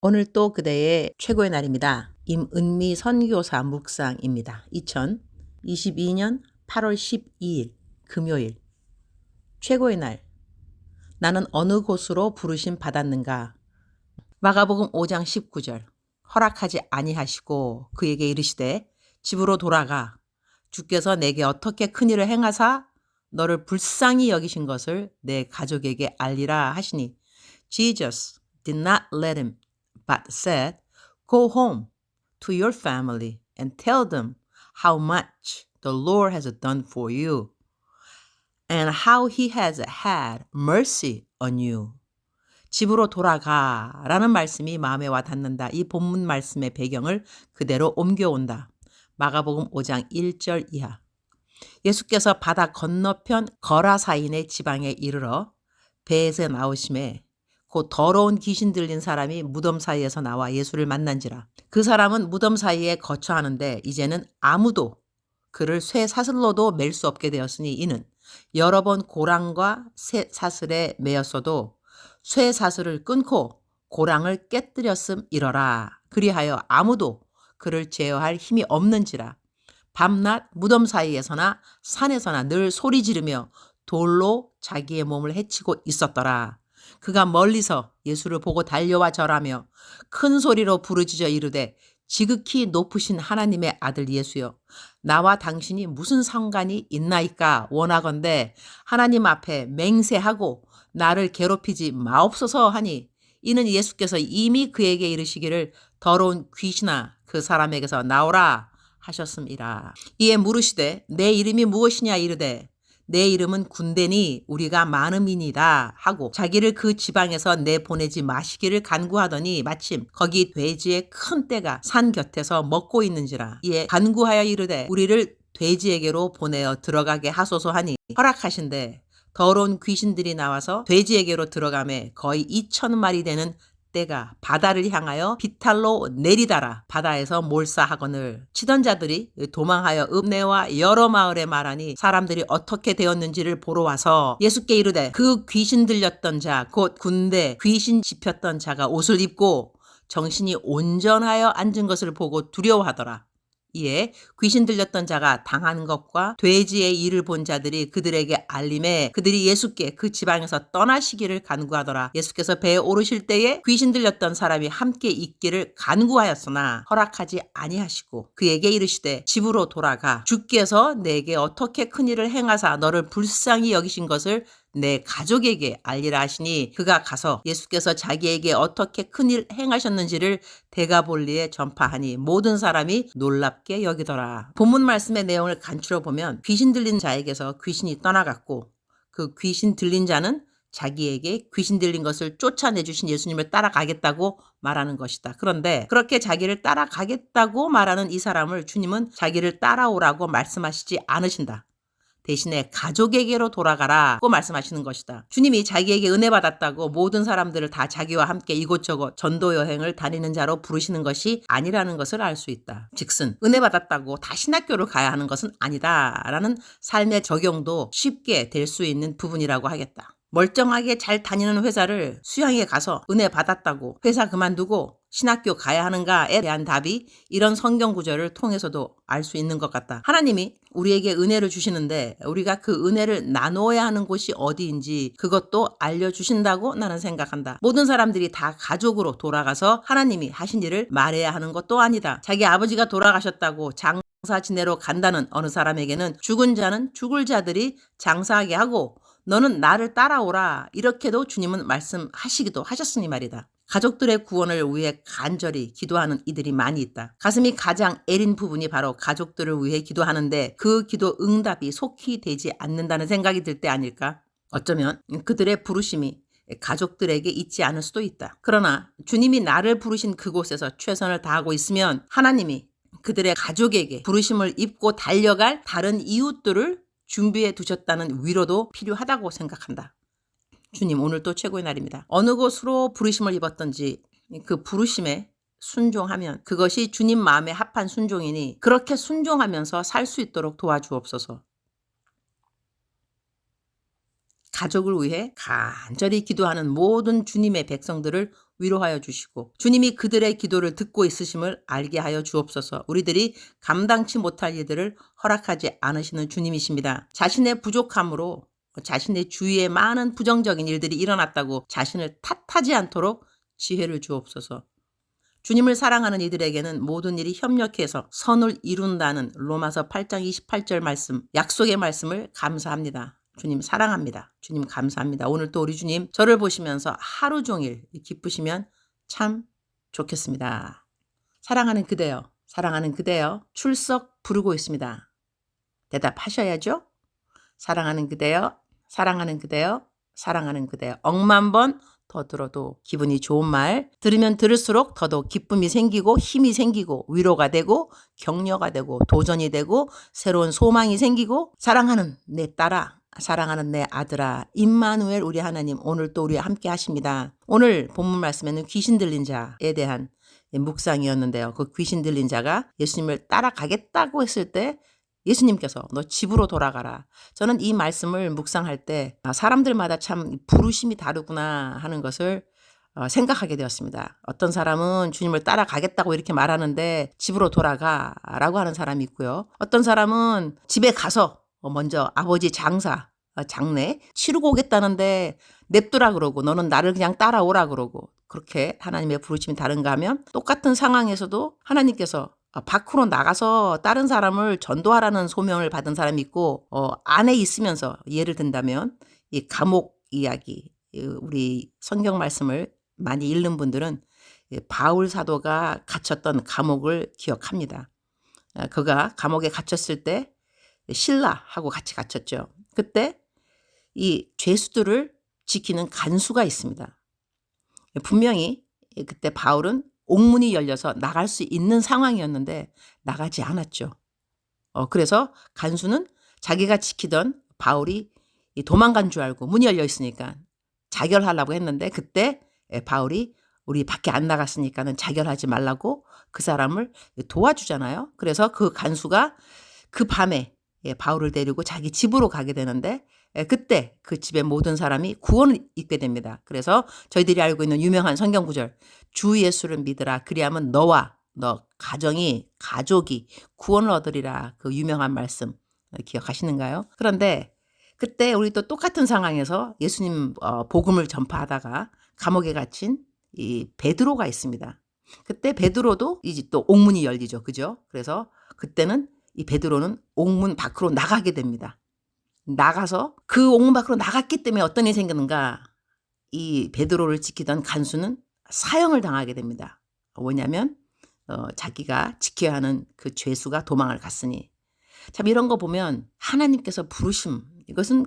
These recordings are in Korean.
오늘 또 그대의 최고의 날입니다. 임은미 선교사 묵상입니다. 2022년 8월 12일 금요일. 최고의 날. 나는 어느 곳으로 부르심 받았는가. 마가복음 5장 19절. 허락하지 아니하시고 그에게 이르시되 집으로 돌아가 주께서 내게 어떻게 큰 일을 행하사 너를 불쌍히 여기신 것을 내 가족에게 알리라 하시니 Jesus did not let him but said, Go home to your family and tell them how much the Lord has done for you and how he has had mercy on you. 집으로 돌아가 라는 말씀이 마음에 와 닿는다. 이 본문 말씀의 배경을 그대로 옮겨온다. 마가복음 5장 1절 이하. 예수께서 바다 건너편 거라사인의 지방에 이르러 배에서 나오심에 곧 더러운 귀신 들린 사람이 무덤 사이에서 나와 예수를 만난지라. 그 사람은 무덤 사이에 거처하는데 이제는 아무도 그를 쇠 사슬로도 맬 수 없게 되었으니 이는 여러 번 고랑과 쇠 사슬에 매였어도 쇠 사슬을 끊고 고랑을 깨뜨렸음이러라. 그리하여 아무도 그를 제어할 힘이 없는지라. 밤낮 무덤 사이에서나 산에서나 늘 소리 지르며 돌로 자기의 몸을 해치고 있었더라. 그가 멀리서 예수를 보고 달려와 절하며 큰 소리로 부르짖어 이르되 지극히 높으신 하나님의 아들 예수여, 나와 당신이 무슨 상관이 있나이까. 원하건대 하나님 앞에 맹세하고 나를 괴롭히지 마옵소서 하니, 이는 예수께서 이미 그에게 이르시기를 더러운 귀신아 그 사람에게서 나오라 하셨음이라. 이에 물으시되 내 이름이 무엇이냐 이르되 내 이름은 군대니 우리가 많음이니이다 하고 자기를 그 지방에서 내보내지 마시기를 간구하더니 마침 거기 돼지의 큰 떼가 산 곁에서 먹고 있는지라. 이에 간구하여 이르되 우리를 돼지에게로 보내어 들어가게 하소서 하니 허락하신대 더러운 귀신들이 나와서 돼지에게로 들어가매 거의 2,000마리 되는 떼가 바다를 향하여 비탈로 내리다라. 바다에서 몰사하거늘 치던 자들이 도망하여 읍내와 여러 마을에 말하니 사람들이 어떻게 되었는지를 보러 와서 예수께 이르되 그 귀신 들렸던 자 곧 군대 귀신 집혔던 자가 옷을 입고 정신이 온전하여 앉은 것을 보고 두려워하더라. 이에 귀신 들렸던 자가 당한 것과 돼지의 일을 본 자들이 그들에게 알림해 그들이 예수께 그 지방에서 떠나시기를 간구하더라. 예수께서 배에 오르실 때에 귀신 들렸던 사람이 함께 있기를 간구하였으나 허락하지 아니하시고 그에게 이르시되 집으로 돌아가 주께서 내게 어떻게 큰 일을 행하사 너를 불쌍히 여기신 것을 내 가족에게 알리라 하시니 그가 가서 예수께서 자기에게 어떻게 큰일 행하셨는지를 데가볼리에 전파하니 모든 사람이 놀랍게 여기더라. 본문 말씀의 내용을 간추려 보면 귀신 들린 자에게서 귀신이 떠나갔고 그 귀신 들린 자는 자기에게 귀신 들린 것을 쫓아내주신 예수님을 따라가겠다고 말하는 것이다. 그런데 그렇게 자기를 따라가겠다고 말하는 이 사람을 주님은 자기를 따라오라고 말씀하시지 않으신다. 대신에 가족에게로 돌아가라고 말씀하시는 것이다. 주님이 자기에게 은혜 받았다고 모든 사람들을 다 자기와 함께 이곳저곳 전도 여행을 다니는 자로 부르시는 것이 아니라는 것을 알 수 있다. 즉슨 은혜 받았다고 다 신학교를 가야 하는 것은 아니다라는 삶의 적용도 쉽게 될 수 있는 부분이라고 하겠다. 멀쩡하게 잘 다니는 회사를 수양에 가서 은혜 받았다고 회사 그만두고 신학교 가야 하는가에 대한 답이 이런 성경 구절을 통해서도 알 수 있는 것 같다. 하나님이 우리에게 은혜를 주시는데 우리가 그 은혜를 나누어야 하는 곳이 어디인지 그것도 알려주신다고 나는 생각한다. 모든 사람들이 다 가족으로 돌아가서 하나님이 하신 일을 말해야 하는 것도 아니다. 자기 아버지가 돌아가셨다고 장사 지내러 간다는 어느 사람에게는 죽은 자는 죽을 자들이 장사하게 하고 너는 나를 따라오라 이렇게도 주님은 말씀하시기도 하셨으니 말이다. 가족들의 구원을 위해 간절히 기도하는 이들이 많이 있다. 가슴이 가장 애린 부분이 바로 가족들을 위해 기도하는데 그 기도 응답이 속히 되지 않는다는 생각이 들 때 아닐까? 어쩌면 그들의 부르심이 가족들에게 있지 않을 수도 있다. 그러나 주님이 나를 부르신 그곳에서 최선을 다하고 있으면 하나님이 그들의 가족에게 부르심을 입고 달려갈 다른 이웃들을 준비해 두셨다는 위로도 필요하다고 생각한다. 주님 오늘 또 최고의 날입니다. 어느 곳으로 부르심을 입었던지 그 부르심에 순종하면 그것이 주님 마음에 합한 순종이니 그렇게 순종하면서 살 수 있도록 도와주옵소서. 가족을 위해 간절히 기도하는 모든 주님의 백성들을 위로하여 주시고 주님이 그들의 기도를 듣고 있으심을 알게 하여 주옵소서. 우리들이 감당치 못할 일들을 허락하지 않으시는 주님이십니다. 자신의 부족함으로 자신의 주위에 많은 부정적인 일들이 일어났다고 자신을 탓하지 않도록 지혜를 주옵소서. 주님을 사랑하는 이들에게는 모든 일이 협력해서 선을 이룬다는 로마서 8장 28절 말씀, 약속의 말씀을 감사합니다. 주님 사랑합니다. 주님 감사합니다. 오늘 또 우리 주님 저를 보시면서 하루 종일 기쁘시면 참 좋겠습니다. 사랑하는 그대여, 사랑하는 그대여, 출석 부르고 있습니다. 대답하셔야죠. 사랑하는 그대여, 사랑하는 그대여, 사랑하는 그대여. 억만 번 더 들어도 기분이 좋은 말, 들으면 들을수록 더더욱 기쁨이 생기고 힘이 생기고 위로가 되고 격려가 되고 도전이 되고 새로운 소망이 생기고 사랑하는 내 딸아, 사랑하는 내 아들아, 임마누엘 우리 하나님 오늘 또 우리와 함께 하십니다. 오늘 본문 말씀에는 귀신 들린 자에 대한 묵상이었는데요. 그 귀신 들린 자가 예수님을 따라가겠다고 했을 때 예수님께서 너 집으로 돌아가라. 저는 이 말씀을 묵상할 때 사람들마다 참 부르심이 다르구나 하는 것을 생각하게 되었습니다. 어떤 사람은 주님을 따라가겠다고 이렇게 말하는데 집으로 돌아가라고 하는 사람이 있고요. 어떤 사람은 집에 가서 먼저 아버지 장례 치르고 오겠다는데 냅두라 그러고 너는 나를 그냥 따라오라 그러고 그렇게 하나님의 부르심이 다른가 하면 똑같은 상황에서도 하나님께서 밖으로 나가서 다른 사람을 전도하라는 소명을 받은 사람이 있고 안에 있으면서 예를 든다면 이 감옥 이야기 우리 성경 말씀을 많이 읽는 분들은 바울 사도가 갇혔던 감옥을 기억합니다. 그가 감옥에 갇혔을 때 신라하고 같이 갇혔죠. 그때 이 죄수들을 지키는 간수가 있습니다. 분명히 그때 바울은 옥문이 열려서 나갈 수 있는 상황이었는데 나가지 않았죠. 그래서 간수는 자기가 지키던 바울이 도망간 줄 알고 문이 열려 있으니까 자결하려고 했는데 그때 바울이 우리 밖에 안 나갔으니까는 자결하지 말라고 그 사람을 도와주잖아요. 그래서 그 간수가 그 밤에 바울을 데리고 자기 집으로 가게 되는데 그때 그 집의 모든 사람이 구원을 입게 됩니다. 그래서 저희들이 알고 있는 유명한 성경 구절 주 예수를 믿으라 그리하면 너와 너 가족이 구원을 얻으리라 그 유명한 말씀 기억하시는가요? 그런데 그때 우리 또 똑같은 상황에서 예수님 복음을 전파하다가 감옥에 갇힌 이 베드로가 있습니다. 그때 베드로도 이제 또 옥문이 열리죠. 그죠? 그래서 그때는 이 베드로는 옥문 밖으로 나가게 됩니다. 나가서 그 옥문 밖으로 나갔기 때문에 어떤 일이 생기는가? 이 베드로를 지키던 간수는 사형을 당하게 됩니다. 뭐냐면 자기가 지켜야 하는 그 죄수가 도망을 갔으니. 참 이런 거 보면 하나님께서 부르심 이것은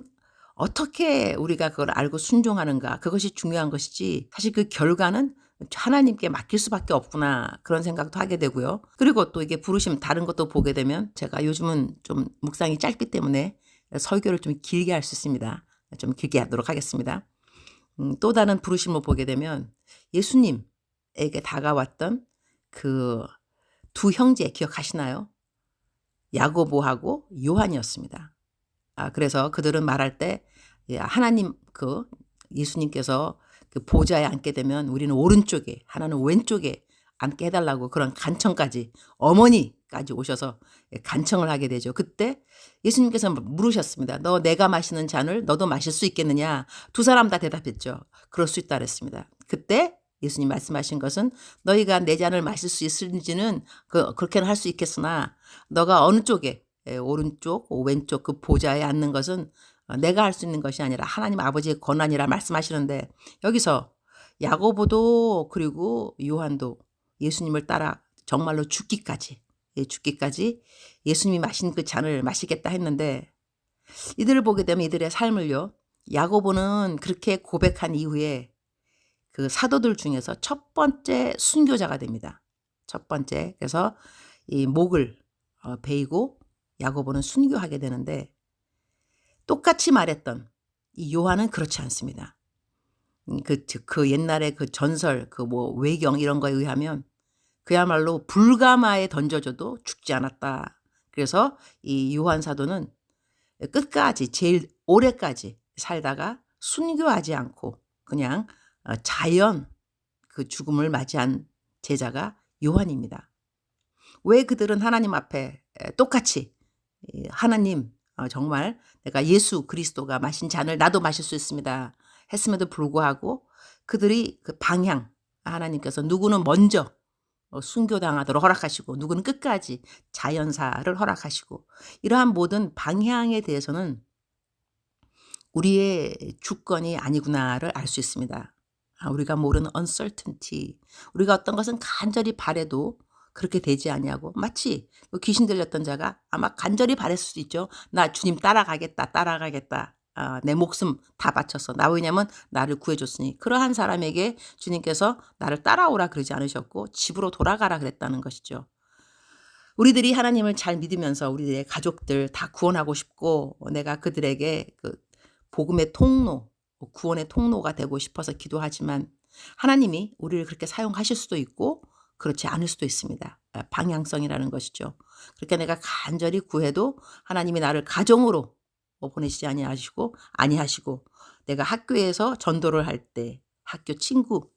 어떻게 우리가 그걸 알고 순종하는가 그것이 중요한 것이지 사실 그 결과는 하나님께 맡길 수밖에 없구나 그런 생각도 하게 되고요. 그리고 또 이게 부르심 다른 것도 보게 되면 제가 요즘은 좀 묵상이 짧기 때문에 설교를 좀 길게 할 수 있습니다. 좀 길게 하도록 하겠습니다. 또 다른 부르심을 보게 되면 예수님에게 다가왔던 그 두 형제 기억하시나요? 야고보하고 요한이었습니다. 그래서 그들은 말할 때 하나님 예수님께서 그 보좌에 앉게 되면 우리는 오른쪽에 하나는 왼쪽에 앉게 해달라고 그런 간청까지 어머니까지 오셔서 간청을 하게 되죠. 그때 예수님께서 물으셨습니다. 너 내가 마시는 잔을 너도 마실 수 있겠느냐? 두 사람 다 대답했죠. 그럴 수 있다 그랬습니다. 그때 예수님 말씀하신 것은 너희가 내 잔을 마실 수 있을지는 그렇게는 할 수 있겠으나 너가 어느 쪽에 오른쪽 왼쪽 그 보좌에 앉는 것은 내가 할 수 있는 것이 아니라 하나님 아버지의 권한이라 말씀하시는데 여기서 야고보도 그리고 요한도 예수님을 따라 정말로 죽기까지 예수님이 마신 그 잔을 마시겠다 했는데 이들을 보게 되면 이들의 삶을요. 야고보는 그렇게 고백한 이후에 그 사도들 중에서 첫 번째 순교자가 됩니다. 첫 번째. 그래서 이 목을 베이고 야고보는 순교하게 되는데 똑같이 말했던 이 요한은 그렇지 않습니다. 그 옛날에 그 전설, 그 뭐 외경 이런 거에 의하면 그야말로 불가마에 던져져도 죽지 않았다. 그래서 이 요한 사도는 끝까지 제일 오래까지 살다가 순교하지 않고 그냥 자연 그 죽음을 맞이한 제자가 요한입니다. 왜 그들은 하나님 앞에 똑같이 하나님, 정말 내가 예수 그리스도가 마신 잔을 나도 마실 수 있습니다 했음에도 불구하고 그들이 그 방향, 하나님께서 누구는 먼저 순교당하도록 허락하시고 누구는 끝까지 자연사를 허락하시고, 이러한 모든 방향에 대해서는 우리의 주권이 아니구나를 알 수 있습니다. 우리가 모르는 uncertainty, 우리가 어떤 것은 간절히 바래도 그렇게 되지 아니하고, 마치 그 귀신 들렸던 자가 아마 간절히 바랬을 수도 있죠. 나 주님 따라가겠다, 따라가겠다. 내 목숨 다 바쳐서. 나 왜냐면 나를 구해줬으니. 그러한 사람에게 주님께서 나를 따라오라 그러지 않으셨고 집으로 돌아가라 그랬다는 것이죠. 우리들이 하나님을 잘 믿으면서 우리들의 가족들 다 구원하고 싶고, 내가 그들에게 그 복음의 통로, 구원의 통로가 되고 싶어서 기도하지만 하나님이 우리를 그렇게 사용하실 수도 있고 그렇지 않을 수도 있습니다. 방향성이라는 것이죠. 그렇게 내가 간절히 구해도 하나님이 나를 가정으로 보내시지 아니하시고 내가 학교에서 전도를 할 때 학교 친구,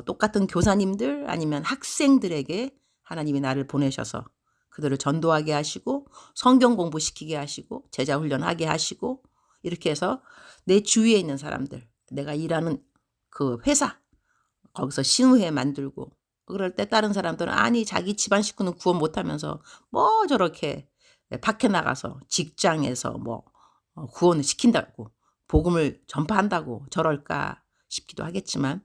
똑같은 교사님들 아니면 학생들에게 하나님이 나를 보내셔서 그들을 전도하게 하시고 성경 공부시키게 하시고 제자 훈련하게 하시고, 이렇게 해서 내 주위에 있는 사람들, 내가 일하는 그 회사 거기서 신우회 만들고, 그럴 때 다른 사람들은 아니 자기 집안 식구는 구원 못하면서 뭐 저렇게 밖에 나가서 직장에서 뭐 구원을 시킨다고 복음을 전파한다고 저럴까 싶기도 하겠지만,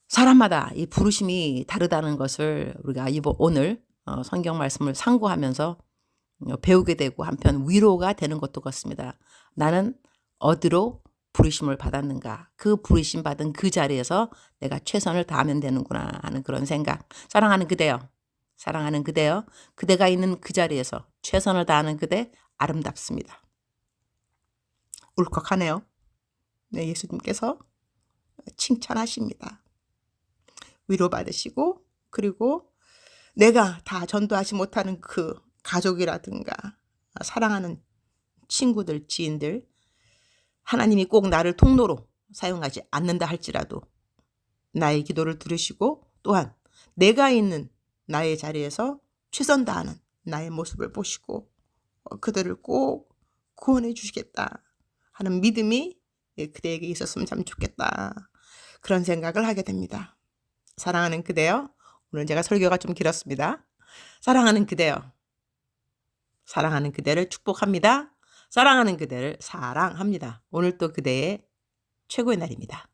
사람마다 이 부르심이 다르다는 것을 우리가 오늘 성경 말씀을 상고하면서 배우게 되고 한편 위로가 되는 것도 같습니다. 나는 어디로 부르심을 받았는가, 그 부르심 받은 그 자리에서 내가 최선을 다하면 되는구나 하는 그런 생각. 사랑하는 그대여, 사랑하는 그대여, 그대가 있는 그 자리에서 최선을 다하는 그대 아름답습니다. 울컥하네요. 네, 예수님께서 칭찬하십니다. 위로받으시고, 그리고 내가 다 전도하지 못하는 그 가족이라든가 사랑하는 친구들, 지인들, 하나님이 꼭 나를 통로로 사용하지 않는다 할지라도 나의 기도를 들으시고 또한 내가 있는 나의 자리에서 최선 다하는 나의 모습을 보시고 그들을 꼭 구원해 주시겠다 하는 믿음이 그대에게 있었으면 참 좋겠다, 그런 생각을 하게 됩니다. 사랑하는 그대여, 오늘 제가 설교가 좀 길었습니다. 사랑하는 그대여, 사랑하는 그대를 축복합니다. 사랑하는 그대를 사랑합니다. 오늘 또 그대의 최고의 날입니다.